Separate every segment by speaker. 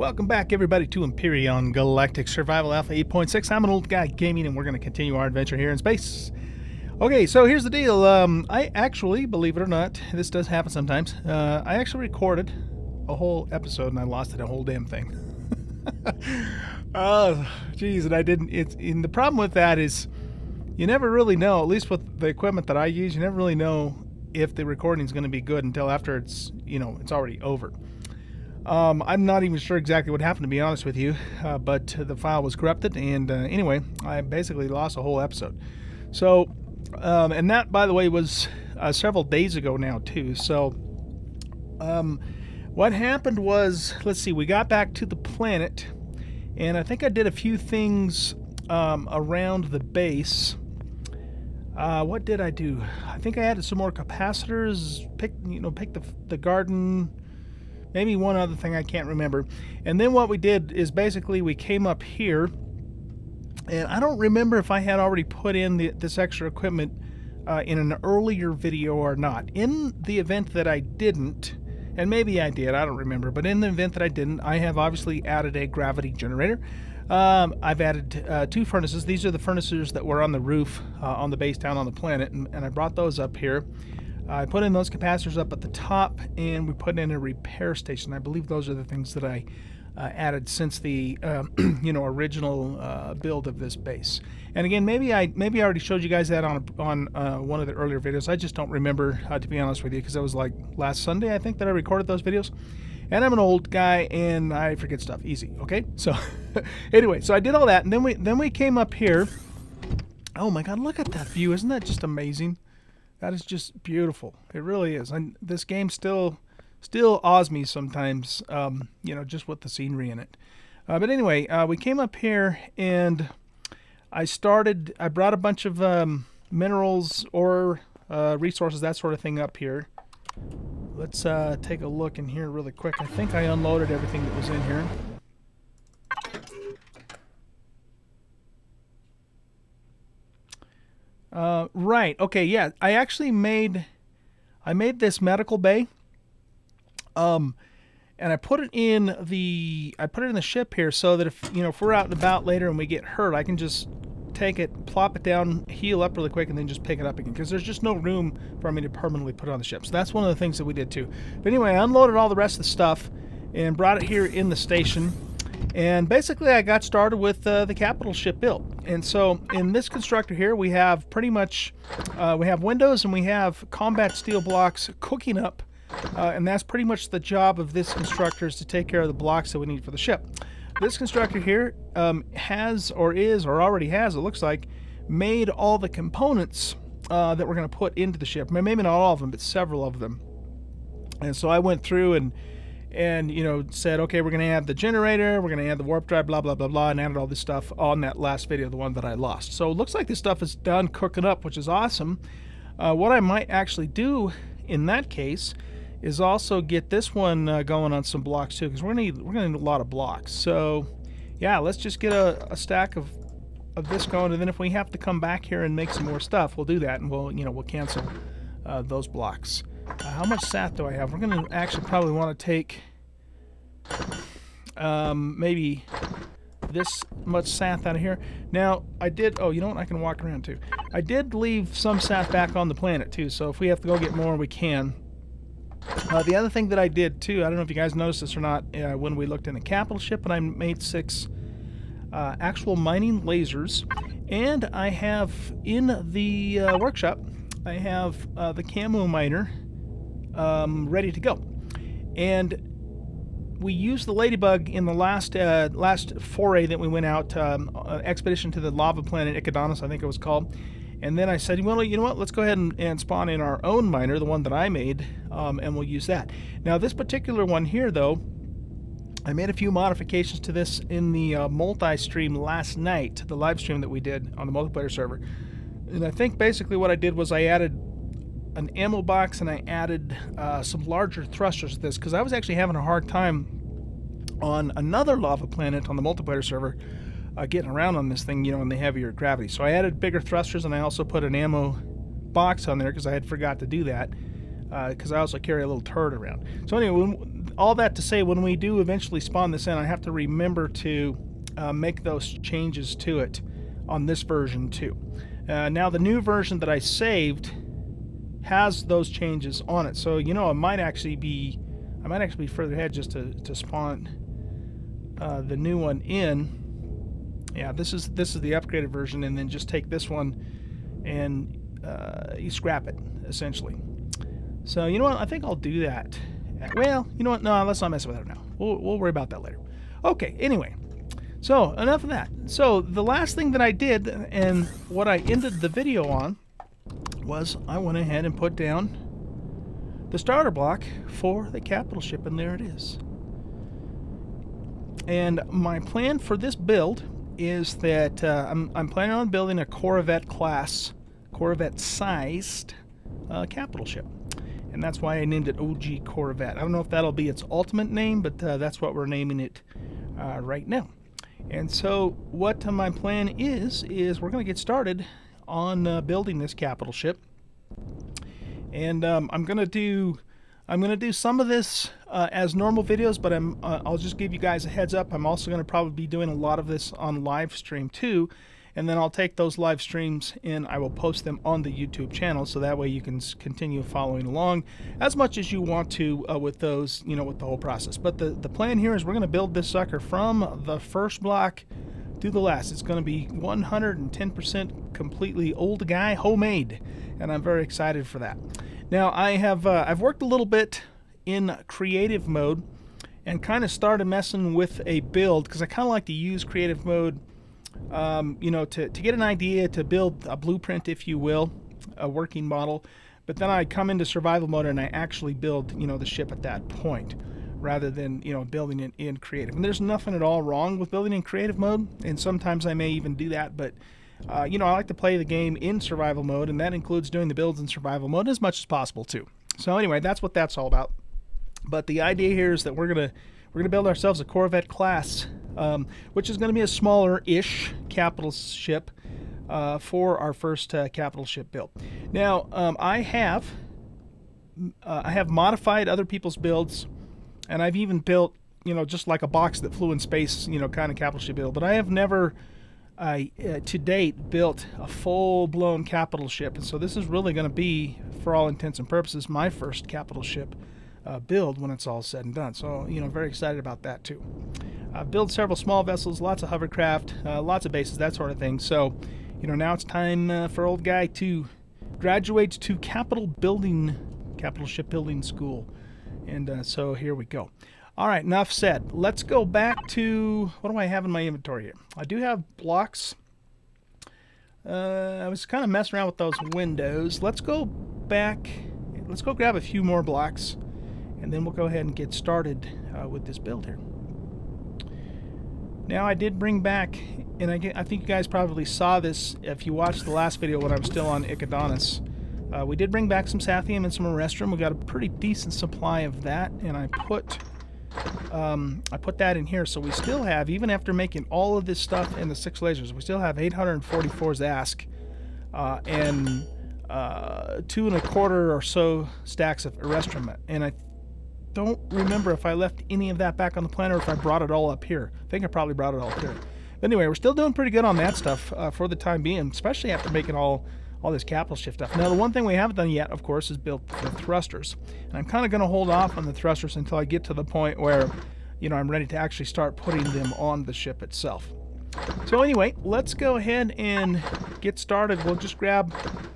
Speaker 1: Welcome back, everybody, to Empyrion Galactic Survival Alpha 8.6. I'm an old guy gaming, and we're going to continue our adventure here in space. Okay, so here's the deal. I actually, believe it or not, this does happen sometimes, I actually recorded a whole episode, and I lost it, a whole damn thing. Oh, geez, and I didn't... And the problem with that is you never really know, at least with the equipment that I use, you never really know if the recording is going to be good until after it's, it's already over. I'm not even sure exactly what happened, to be honest with you, but the file was corrupted, and anyway, I basically lost a whole episode. So, and that, by the way, was several days ago now, too. So, what happened was, let's see, we got back to the planet, and I think I did a few things around the base. What did I do? I think I added some more capacitors, picked the garden. Maybe one other thing I can't remember. And then what we did is basically we came up here, and I don't remember if I had already put in this extra equipment in an earlier video or not. In the event that I didn't, and maybe I did, I don't remember, but in the event that I didn't, I have obviously added a gravity generator. I've added 2 furnaces. These are the furnaces that were on the roof on the base down on the planet, and I brought those up here. I put in those capacitors up at the top, and we put in a repair station. I believe those are the things that I added since the original build of this base. And again, maybe I already showed you guys that on one of the earlier videos. I just don't remember, to be honest with you, because it was like last Sunday, I think, that I recorded those videos. And I'm an old guy, and I forget stuff easy. Okay, so anyway, so I did all that, and then we came up here. Oh my God, look at that view! Isn't that just amazing? That is just beautiful. It really is. And this game still awes me sometimes, just with the scenery in it. But anyway, we came up here, and I brought a bunch of minerals or resources, that sort of thing, up here. Let's take a look in here really quick. I think I unloaded everything that was in here. Right. Okay. Yeah. I made this medical bay. And I put it in the ship here so that if we're out and about later and we get hurt, I can just take it, plop it down, heal up really quick, and then just pick it up again, because there's just no room for me to permanently put it on the ship. So that's one of the things that we did too. But anyway, I unloaded all the rest of the stuff and brought it here in the station. And basically, I got started with the capital ship built. And so, in this constructor here, we have pretty much, we have windows and we have combat steel blocks cooking up. And that's pretty much the job of this constructor, is to take care of the blocks that we need for the ship. This constructor here has, or already has, it looks like, made all the components that we're going to put into the ship. Maybe not all of them, but several of them. And so I went through and said, okay, we're going to add the generator, we're going to add the warp drive, blah, blah, blah, blah, and added all this stuff on that last video, the one that I lost. So it looks like this stuff is done cooking up, which is awesome. What I might actually do in that case is also get this one going on some blocks too, because we're going to need a lot of blocks. So yeah, let's just get a stack of this going, and then if we have to come back here and make some more stuff, we'll do that, and we'll cancel those blocks. How much SAT do I have? We're going to actually probably want to take maybe this much SAT out of here. Now, I did... Oh, you know what? I can walk around, too. I did leave some SAT back on the planet, too, so if we have to go get more, we can. The other thing that I did, too, I don't know if you guys noticed this or not, when we looked in the capital ship, and I made 6 actual mining lasers, and I have in the workshop, I have the camo miner ready to go. And we used the ladybug in the last foray that we went out, expedition to the lava planet Icadonis, I think it was called. And then I said, well, you know what, let's go ahead and spawn in our own miner, the one that I made, and we'll use that. Now this particular one here, though, I made a few modifications to this in the multi-stream last night, the live stream that we did on the multiplayer server. And I think basically what I did was I added an ammo box, and I added some larger thrusters to this, because I was actually having a hard time on another lava planet on the multiplayer server getting around on this thing, in the heavier gravity. So I added bigger thrusters, and I also put an ammo box on there because I had forgot to do that, because I also carry a little turret around. So anyway, all that to say, when we do eventually spawn this in, I have to remember to make those changes to it on this version too. Now the new version that I saved has those changes on it, so you know, I might actually be further ahead just to spawn the new one in. Yeah, this is the upgraded version, and then just take this one and you scrap it essentially. So you know what? I think I'll do that. Well, you know what? No, let's not mess with it now. We'll worry about that later. Okay. Anyway, so enough of that. So the last thing that I did, and what I ended the video on, was I went ahead and put down the starter block for the capital ship, and there it is. And my plan for this build is that I'm planning on building a Corvette class, Corvette-sized capital ship. And that's why I named it OG Corvette. I don't know if that'll be its ultimate name, but that's what we're naming it right now. And so what my plan is we're going to get started on building this capital ship. And I'm going to do some of this as normal videos, but I'll just give you guys a heads up. I'm also going to probably be doing a lot of this on live stream too, and then I'll take those live streams and I will post them on the YouTube channel, so that way you can continue following along as much as you want to with those, you know, with the whole process. But the plan here is we're going to build this sucker from the first block to the last. It's going to be 110% completely Oldguy homemade, and I'm very excited for that. Now I've worked a little bit in creative mode and kind of started messing with a build, because I kind of like to use creative mode, you know, to get an idea, to build a blueprint, if you will, a working model. But then I come into survival mode and I actually build, you know, the ship at that point, rather than, you know, building it in creative. And there's nothing at all wrong with building in creative mode, and sometimes I may even do that, but you know, I like to play the game in survival mode, and that includes doing the builds in survival mode as much as possible too. So anyway, that's what that's all about. But the idea here is that we're gonna build ourselves a Corvette class, which is going to be a smaller-ish capital ship for our first capital ship build. Now, I have modified other people's builds, and I've even built, you know, just like a box that flew in space, you know, kind of capital ship build. But I have never, to date, built a full-blown capital ship, and so this is really going to be, for all intents and purposes, my first capital ship build when it's all said and done. So, you know, very excited about that too. Build several small vessels, lots of hovercraft, lots of bases, that sort of thing. So, you know, now it's time for Oldguy to graduate to capital ship building school. And so here we go. All right, enough said. Let's go back to, what do I have in my inventory here? I do have blocks. I was kind of messing around with those windows. Let's go back. Let's go grab a few more blocks, and then we'll go ahead and get started with this build here. Now, I did bring back, and I think you guys probably saw this if you watched the last video when I was still on Icodonis. We did bring back some Sathium and some Erestrum. We got a pretty decent supply of that, and I put that in here, so we still have, even after making all of this stuff in the 6 lasers, we still have 844 Zask and 2 1/4 or so stacks of Erestrum, and I don't remember if I left any of that back on the planet or if I brought it all up here. I think I probably brought it all up here. But anyway, we're still doing pretty good on that stuff for the time being, especially after making all this capital ship stuff. Now, the one thing we haven't done yet, of course, is built the thrusters. And I'm kind of going to hold off on the thrusters until I get to the point where, you know, I'm ready to actually start putting them on the ship itself. So anyway, let's go ahead and get started. We'll just grab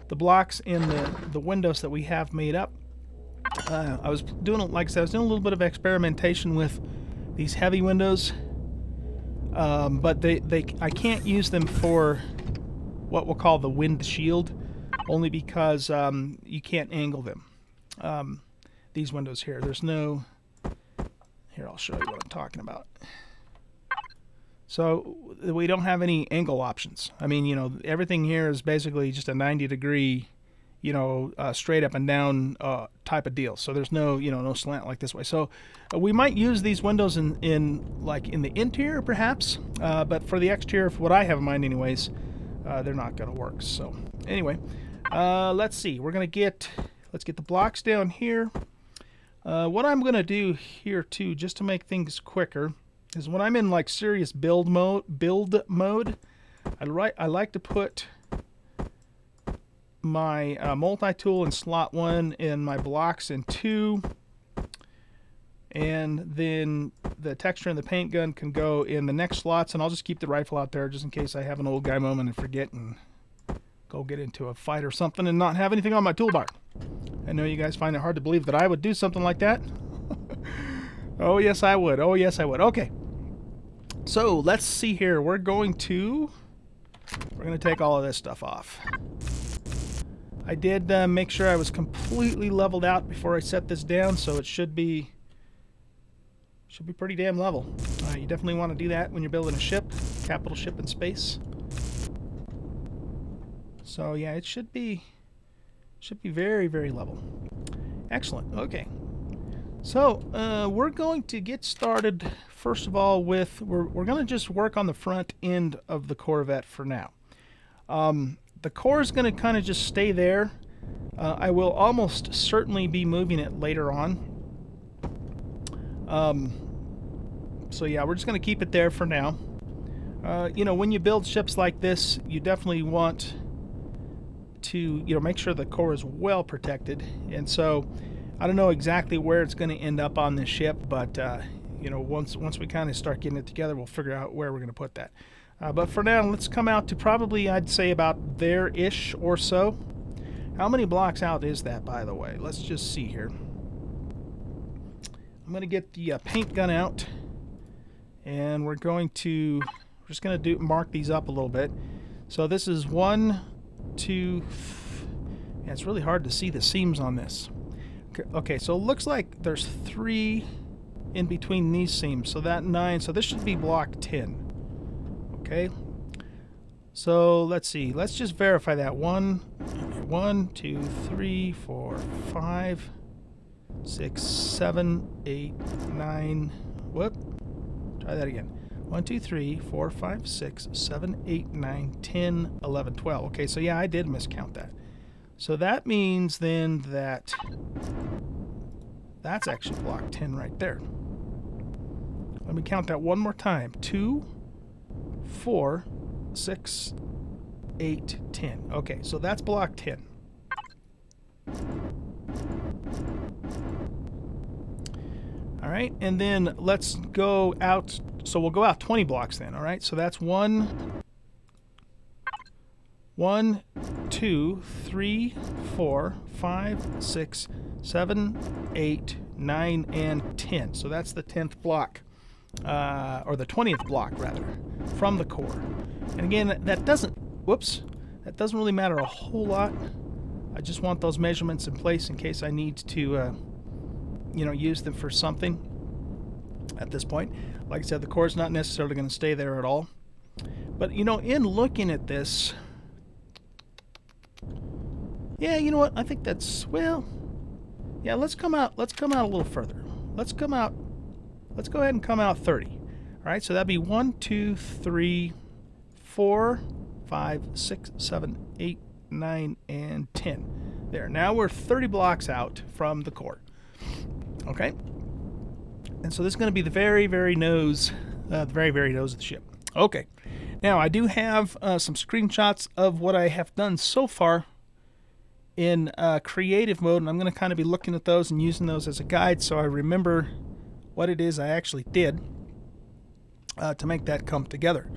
Speaker 1: the blocks and the windows that we have made up. I was doing, like I said, I was doing a little bit of experimentation with these heavy windows, but I can't use them for what we'll call the wind shield, only because you can't angle them. These windows here, there's no, here I'll show you what I'm talking about. So we don't have any angle options. I mean, you know, everything here is basically just a 90-degree, you know, straight up and down type of deal. So there's no, you know, no slant like this way. So we might use these windows in the interior perhaps, but for the exterior, for what I have in mind anyways, they're not going to work. So anyway, let's see. Let's get the blocks down here. What I'm going to do here too, just to make things quicker, is when I'm in like serious build mode, I like to put my multi-tool in slot 1 and my blocks in 2, and then the texture and the paint gun can go in the next slots, and I'll just keep the rifle out there just in case I have an old guy moment and forget and go get into a fight or something and not have anything on my toolbar. I know you guys find it hard to believe that I would do something like that. Oh yes I would. Oh yes I would. Okay, so let's see here. We're going to take all of this stuff off. I did make sure I was completely leveled out before I set this down, so it should be pretty damn level. You definitely want to do that when you're building a ship, capital ship in space. So yeah, it should be very, very level. Excellent. Okay, so we're going to get started first of all with we're going to just work on the front end of the Corvette for now. The core is going to kind of just stay there. I will almost certainly be moving it later on. So yeah, we're just going to keep it there for now. You know, when you build ships like this, you definitely want to, you know, make sure the core is well protected. And so I don't know exactly where it's going to end up on this ship, but you know, once we kind of start getting it together, we'll figure out where we're going to put that. But for now, let's come out to probably, I'd say, about there-ish or so. How many blocks out is that, by the way? Let's just see here. I'm going to get the paint gun out, and we're just going to mark these up a little bit. So this is 1, 2, yeah, it's really hard to see the seams on this. Okay, so it looks like there's 3 in between these seams, so that 9, so this should be block 10. Okay, so let's see, let's just verify that. 1, 2, 3, 4, 5, 6, 7, 8, 9, whoop, try that again. 1, 2, 3, 4, 5, 6, 7, 8, 9, 10, 11, 12. Okay, so yeah, I did miscount that. So that means then that that's actually block 10 right there. Let me count that one more time. 2, 4, 6, 8, 10. Okay, so that's block 10. All right, and then let's go out. So we'll go out 20 blocks then. All right, so that's 1, 2, 3, 4, 5, 6, 7, 8, 9, and 10. So that's the 10th block, or the 20th block rather, from the core. And again, that doesn't really matter a whole lot. I just want those measurements in place in case I need to you know, use them for something at this point. Like I said, the core is not necessarily going to stay there at all. But you know, in looking at this, yeah, you know what? I think that's, well, yeah, let's come out a little further. Let's go ahead and come out 30. All right, so that'd be 1, 2, 3, 4, 5, 6, 7, 8, 9, and 10. There. Now we're 30 blocks out from the core. Okay, and so this is going to be the very, very nose of the ship. Okay, now I do have some screenshots of what I have done so far in creative mode, and I'm going to kind of be looking at those and using those as a guide so I remember what it is I actually did to make that come together.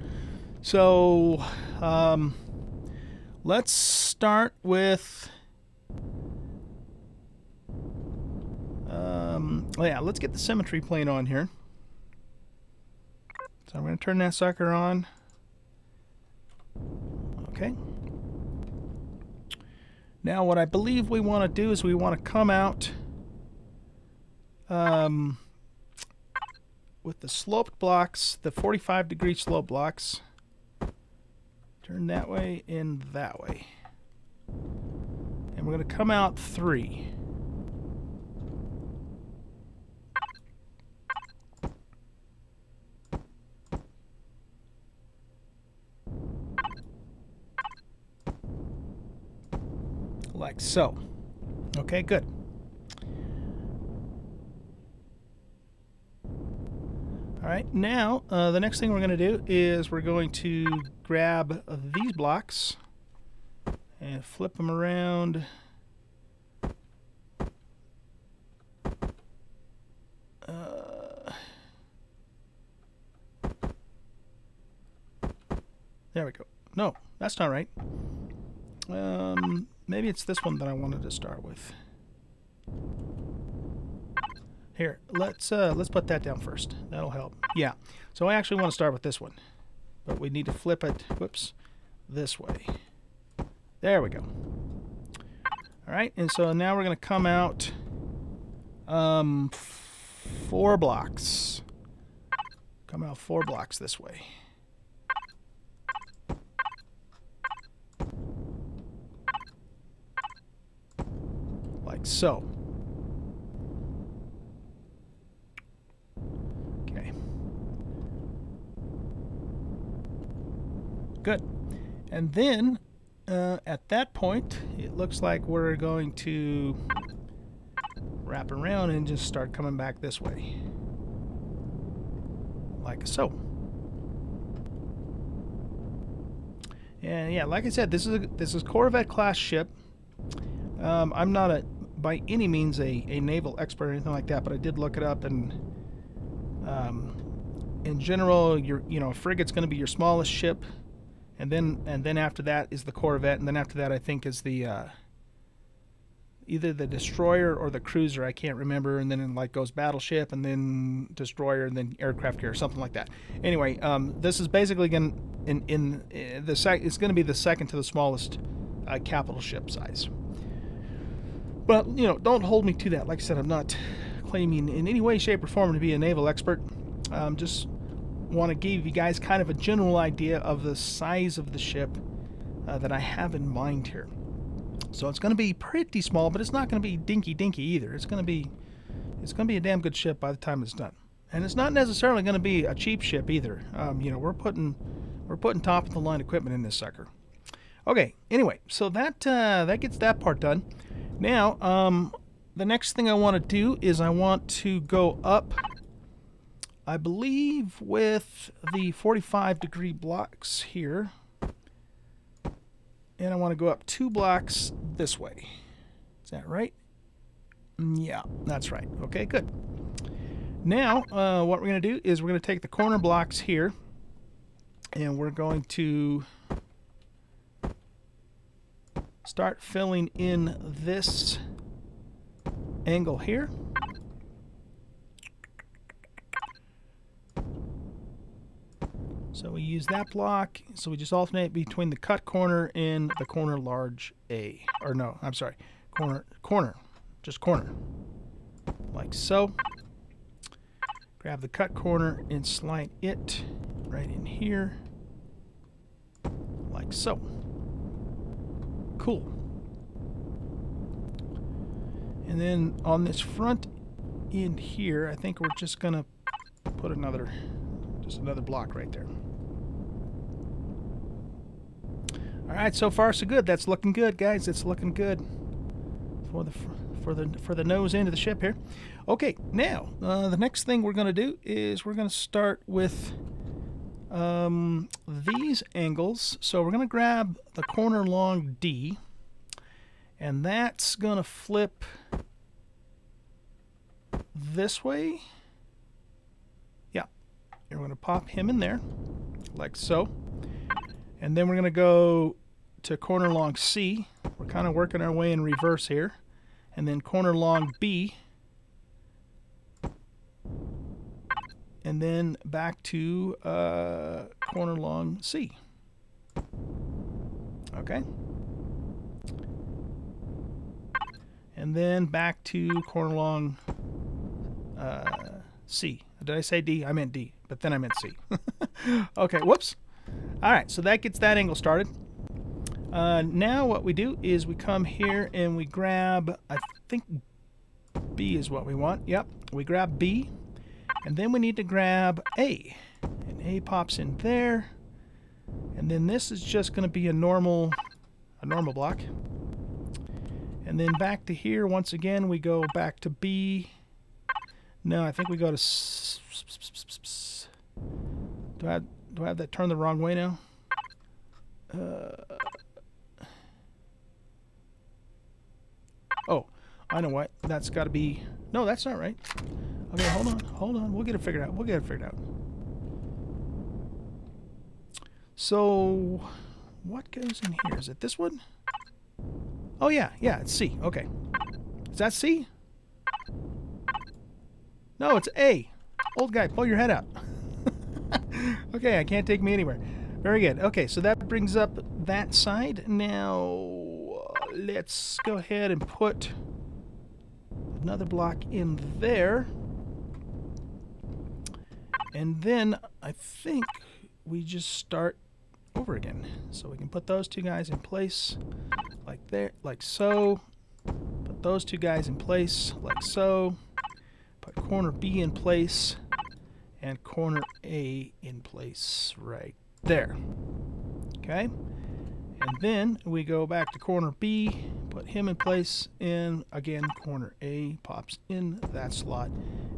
Speaker 1: So let's start with yeah, let's get the symmetry plane on here. So I'm going to turn that sucker on. Okay. Now what I believe we want to do is we want to come out with the sloped blocks, the 45-degree slope blocks. Turn that way and that way. And we're going to come out 3. Like so. Okay, good. Alright, now the next thing we're going to do is we're going to grab these blocks and flip them around. There we go. No, that's not right. Maybe it's this one that I wanted to start with. Here, let's put that down first. That'll help. Yeah. So I actually want to start with this one, but we need to flip it. Whoops, this way. There we go. All right, and so now we're going to come out 4 blocks. Come out 4 blocks this way. Like so. Okay. Good. And then at that point, it looks like we're going to wrap around and just start coming back this way. Like so. And yeah, like I said, this is Corvette class ship. I'm not by any means a naval expert or anything like that, but I did look it up, and in general, a frigate's going to be your smallest ship, and then after that is the Corvette, and then after that I think is the either the destroyer or the cruiser, I can't remember, and then it goes battleship, and then destroyer, and then aircraft carrier, something like that. Anyway, this is basically going it's going to be the second to the smallest capital ship size. But, don't hold me to that. Like I said, I'm not claiming in any way, shape, or form to be a naval expert. Just want to give you guys kind of a general idea of the size of the ship that I have in mind here. So it's going to be pretty small, but it's not going to be dinky either. It's going to be a damn good ship by the time it's done. And it's not necessarily going to be a cheap ship either. We're putting top of the line equipment in this sucker. Okay. Anyway, so that gets that part done. Now, the next thing I want to do is I want to go up, I believe, with the 45-degree blocks here. And I want to go up 2 blocks this way. Is that right? Yeah, that's right. Okay, good. Now, what we're going to do is we're going to take the corner blocks here, and we're going to start filling in this angle here. So we use that block. So we just alternate between the cut corner and the corner large A. Or no, I'm sorry. Just corner. Like so. Grab the cut corner and slide it right in here. Like so. Cool. And then on this front end here, I think we're just gonna put another block right there. All right, so far so good. That's looking good, guys. It's looking good for the nose end of the ship here. Okay, now the next thing we're gonna do is we're gonna start with these angles. So we're going to grab the corner long D, and that's going to flip this way. Yeah, and we're going to pop him in there like so, and then we're going to go to corner long C. We're kind of working our way in reverse here, and then corner long B, and then back to corner long C. Okay. And then back to corner long C. Did I say D? I meant D, but then I meant C. Okay, whoops. All right, so that gets that angle started. Now what we do is we come here and we grab, I think B is what we want. Yep, we grab B. And then we need to grab A, and A pops in there, and then this is just going to be a normal block. And then back to here once again we go back to B. No, I think we go to Do I have that turned the wrong way now? Oh, I know what. That's got to be... No, that's not right. Okay, hold on. Hold on. We'll get it figured out. We'll get it figured out. So, what goes in here? Is it this one? Oh, yeah. Yeah, it's C. Okay. Is that C? No, it's A. Old guy, pull your head out. Okay, I can't take me anywhere. Very good. Okay, so that brings up that side. Now, let's go ahead and put another block in there. And then I think we just start over again. So we can put those two guys in place like there, like so. Put those two guys in place like so. Put corner B in place and corner A in place right there. Okay? And then we go back to corner B, put him in place, and again corner A pops in that slot,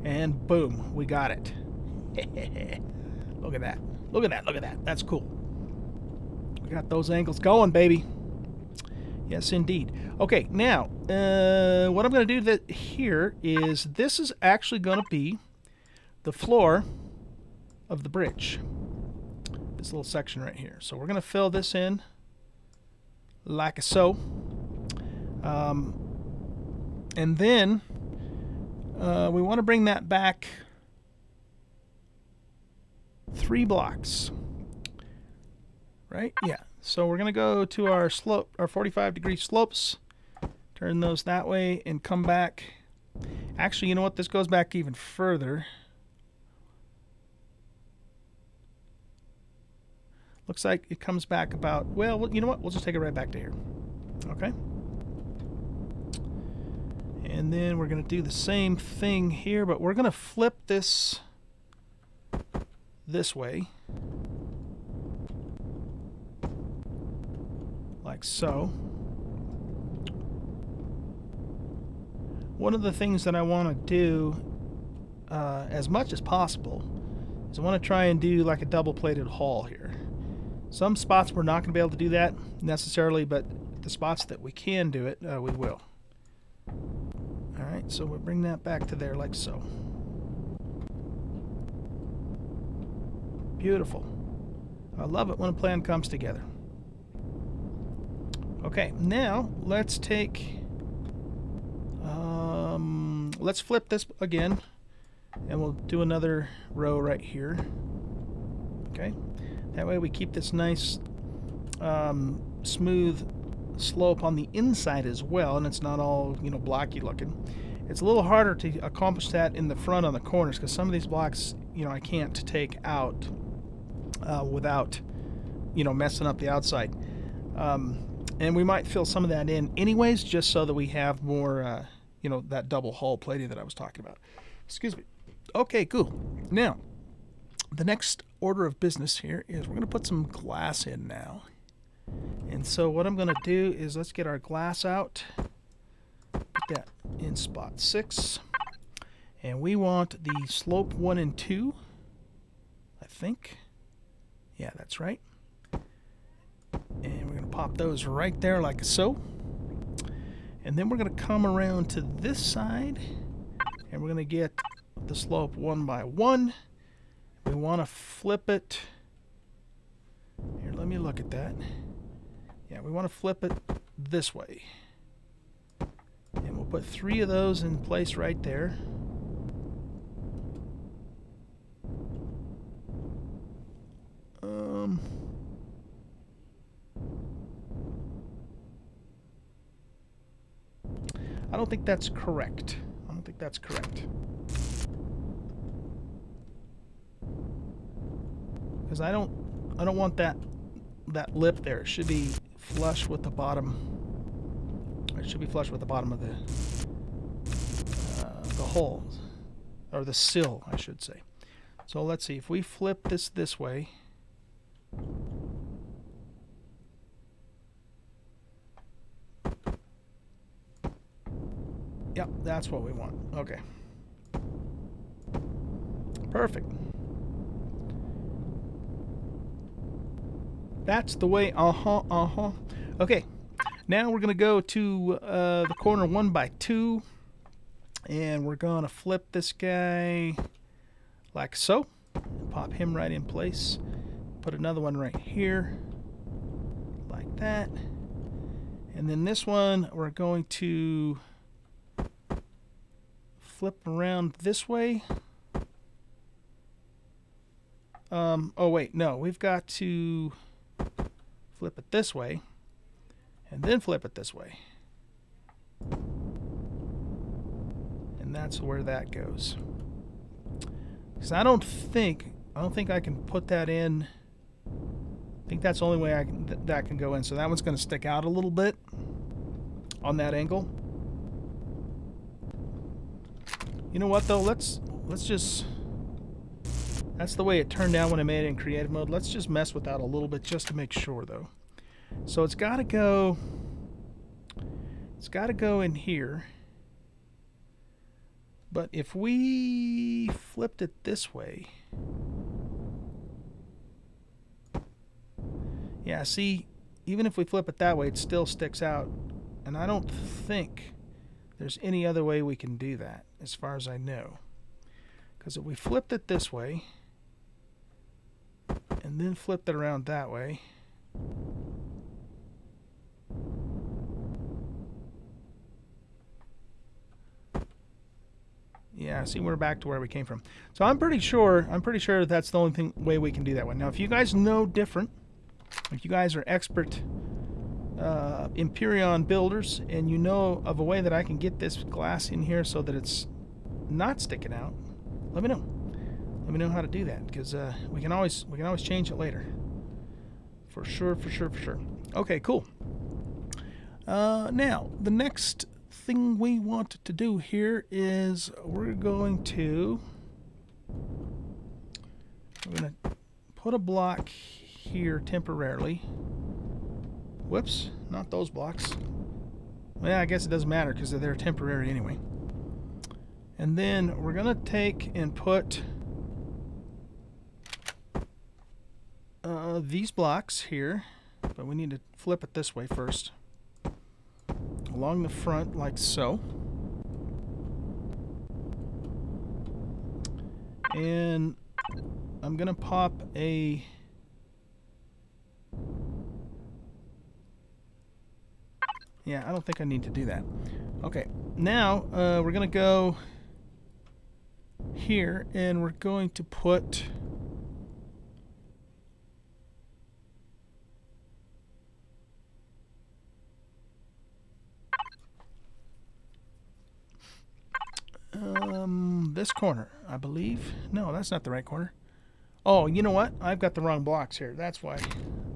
Speaker 1: and boom, we got it. Look at that. Look at that. Look at that. That's cool. We got those angles going, baby. Yes, indeed. Okay, now, what I'm going to do here is this is actually going to be the floor of the bridge. This little section right here. So we're going to fill this in like so. And then we want to bring that back 3 blocks. Right? Yeah. So we're going to go to our slope, our 45-degree slopes, turn those that way, and come back. Actually, you know what? This goes back even further. Looks like it comes back about, well, you know what? We'll just take it right back to here. Okay? And then we're going to do the same thing here, but we're going to flip this way. Like so. One of the things that I want to do as much as possible is I want to try and do like a double-plated hull here. Some spots we're not going to be able to do that necessarily, but the spots that we can do it, we will. Alright, so we'll bring that back to there like so. Beautiful. I love it when a plan comes together. Okay, now let's take, let's flip this again, and we'll do another row right here. Okay, that way we keep this nice smooth slope on the inside as well, and it's not all, you know, blocky looking. It's a little harder to accomplish that in the front on the corners because some of these blocks, you know, I can't take out without, you know, messing up the outside. And we might fill some of that in anyways, just so that we have more, you know, that double hull plating that I was talking about. Excuse me. Okay, cool. Now, the next order of business here is we're going to put some glass in now. And so what I'm going to do is let's get our glass out. Put that in spot 6. And we want the slope 1 and 2, I think. Yeah, that's right. And we're going to pop those right there like so. And then we're going to come around to this side. And we're going to get the slope 1 by 1. We want to flip it. Here, let me look at that. Yeah, we want to flip it this way. And we'll put 3 of those in place right there. I don't think that's correct. I don't think that's correct. Because I don't want that lip there. It should be flush with the bottom. It should be flush with the bottom of the hole, or the sill, I should say. So let's see if we flip this way. Yep, that's what we want. Okay. That's the way. Okay, now we're going to go to the corner 1 by 2, and we're going to flip this guy like so. Pop him right in place. Put another one right here, like that. And then this one, we're going to flip around this way. Oh wait, no, we've got to flip it this way, and then flip it this way. And that's where that goes. Because I don't think I can put that in. I think that's the only way that can go in. So that one's going to stick out a little bit on that angle. You know what though? Let's just. That's the way it turned out when I made it in creative mode. Let's just mess with that a little bit just to make sure though. So it's got to go. It's got to go in here. But if we flipped it this way, yeah, see, even if we flip it that way, it still sticks out. And I don't think there's any other way we can do that, as far as I know. Because if we flipped it this way, and then flipped it around that way, yeah, see, we're back to where we came from. So I'm pretty sure that's the only way we can do that one. Now, if you guys know different, if you guys are expert Empyrion builders, and you know of a way that I can get this glass in here so that it's not sticking out, let me know. Let me know how to do that, because we can always change it later. For sure. Okay, cool. Now the next thing we want to do here is we're going to put a block here temporarily. Whoops, not those blocks. Well, I guess it doesn't matter because they're temporary anyway. And then we're gonna take and put these blocks here, but we need to flip it this way first, along the front like so. And I'm gonna pop a yeah, I don't think I need to do that. Okay, now we're gonna go here and we're going to put this corner, I believe. No, that's not the right corner. Oh, you know what? I've got the wrong blocks here. That's why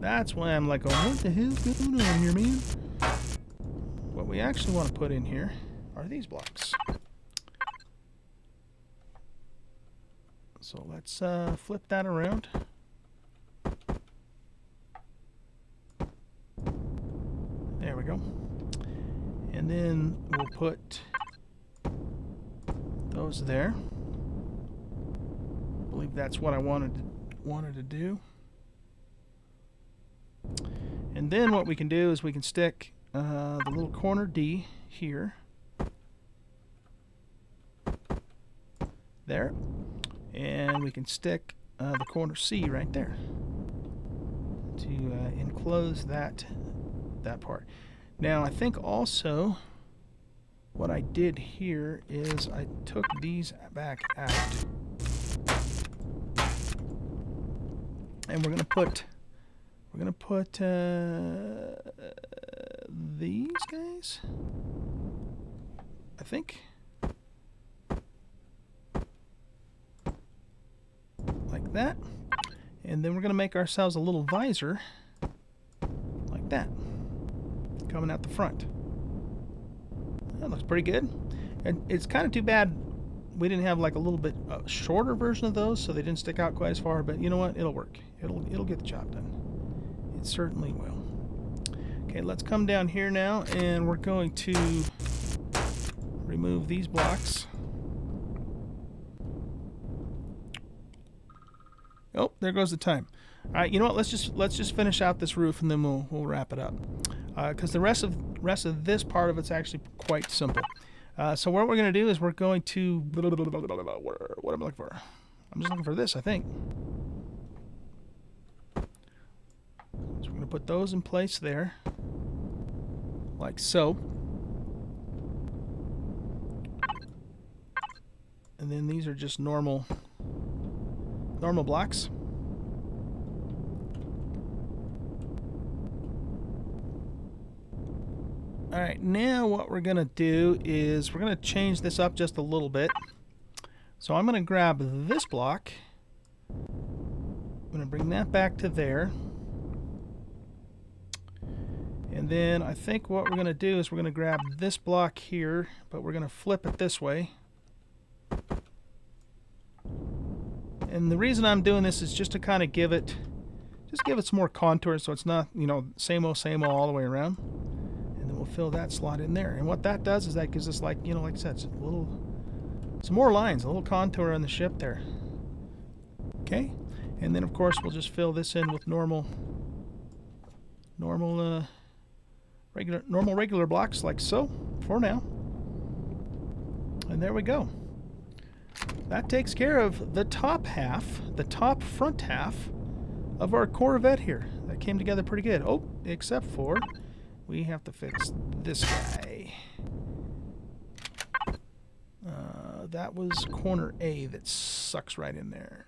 Speaker 1: I'm like, oh, what the hell's going on here, man? What we actually want to put in here are these blocks. So let's flip that around. There we go. And then we'll put those there. I believe that's what I wanted to do. And then what we can do is we can stick the little corner D here, there, and we can stick the corner C right there to enclose that part. Now I think also what I did here is I took these back out, and we're gonna put these guys, I think, like that, and then we're gonna make ourselves a little visor like that coming out the front. That looks pretty good. And it's kind of too bad we didn't have like a little bit shorter version of those, so they didn't stick out quite as far, but you know what, it'll work. It'll get the job done. It certainly will. Okay, let's come down here now, and we're going to remove these blocks. Oh, there goes the time. All right, you know what? Let's just finish out this roof and then we'll wrap it up. Because the rest of this part of it's actually quite simple. So what we're going to do is we're going to... What am I looking for? I'm just looking for this, I think. So we're going to put those in place there. Like so. And then these are just normal blocks. Alright, now what we're going to do is we're going to change this up just a little bit. So I'm going to grab this block. I'm going to bring that back to there. And then I think what we're going to do is we're going to grab this block here, but we're going to flip it this way. And the reason I'm doing this is just to kind of give it some more contour so it's not, you know, same old all the way around. And then we'll fill that slot in there. And what that does is that gives us, like, you know, like I said, some more lines, a little contour on the ship there. Okay? And then of course we'll just fill this in with normal regular blocks like so for now. And there we go. That takes care of the top front half of our Corvette here. That came together pretty good. Oh, except for we have to fix this guy. That was corner A that sucks right in there.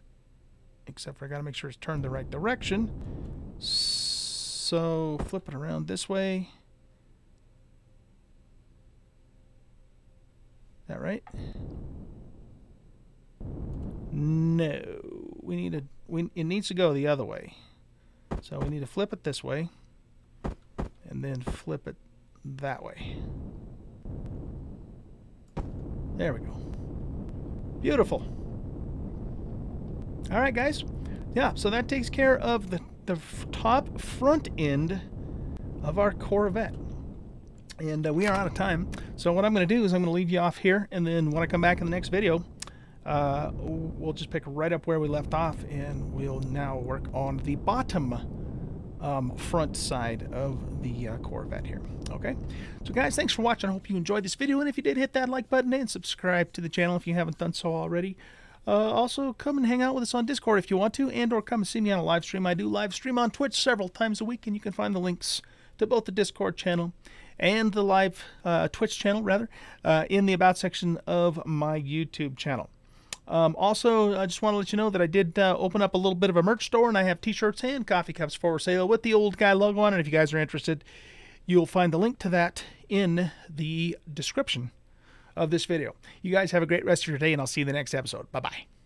Speaker 1: Except for I gotta make sure it's turned the right direction. So flip it around this way. Is that right? No, it needs to go the other way. So we need to flip it this way and then flip it that way. There we go. Beautiful. All right, guys. Yeah, so that takes care of the top front end of our Corvette. And we are out of time. So what I'm going to do is I'm going to leave you off here, and then when I come back in the next video, we'll just pick right up where we left off, and we'll now work on the bottom front side of the Corvette here. Okay, so guys, thanks for watching. I hope you enjoyed this video, and if you did, hit that like button and subscribe to the channel if you haven't done so already. Also, come and hang out with us on Discord if you want to, and or come and see me on a live stream. I do live stream on Twitch several times a week, and you can find the links to both the Discord channel and the live Twitch channel, rather, in the About section of my YouTube channel. Also, I just want to let you know that I did open up a little bit of a merch store, and I have t-shirts and coffee cups for sale with the Oldguy logo on it. If you guys are interested, you'll find the link to that in the description of this video. You guys have a great rest of your day, and I'll see you in the next episode. Bye-bye.